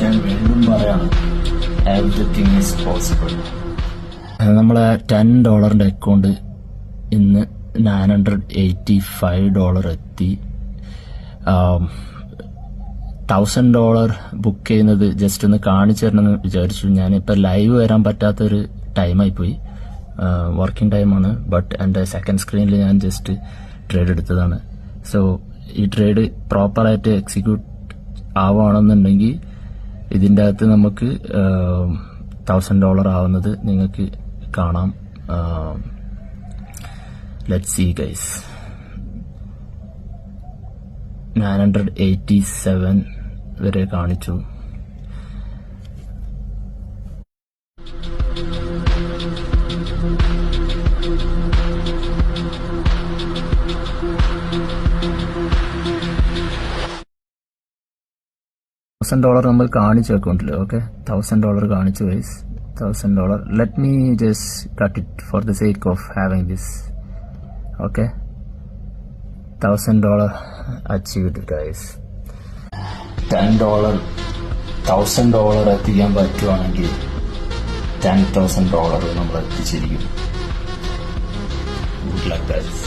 ഞാൻ വീണ്ടും പറയാണ്, എവറിത്തിങ് ഈസ് പോസിബിൾ. നമ്മളെ $10 അക്കൗണ്ട് ഇന്ന് $985 എത്തി. $1,000 ബുക്ക് ചെയ്യുന്നത് ജസ്റ്റ് ഒന്ന് കാണിച്ചു തരണമെന്ന് വിചാരിച്ചു. ഞാനിപ്പോൾ ലൈവ് വരാൻ പറ്റാത്തൊരു ടൈമായിപ്പോയി, വർക്കിംഗ് ടൈമാണ്. ബട്ട് എൻ്റെ സെക്കൻഡ് സ്ക്രീനിൽ ഞാൻ ജസ്റ്റ് ട്രേഡ് എടുത്തതാണ്. സോ ഈ ട്രേഡ് പ്രോപ്പറായിട്ട് എക്സിക്യൂട്ട് ആവുകയാണെന്നുണ്ടെങ്കിൽ ഇതിൻ്റെ അകത്ത് നമുക്ക് $1,000 ആവുന്നത് നിങ്ങൾക്ക് കാണാം. Let's see guys. 987 വരെ കാണിച്ചു. $1,000 നമ്മൾ കാണിച്ചു അക്കൗണ്ടിൽ. ഓക്കെ, $1,000 കാണിച്ചു guys. $1,000. Let me just cut it for the sake of having this. Okay, $1,000 achieved guys. $10 $1,000 എത്തിക്കാൻ പറ്റുവാണെങ്കിൽ $10,000 നമ്മൾ എത്തിച്ചിരിക്കും. Good luck guys.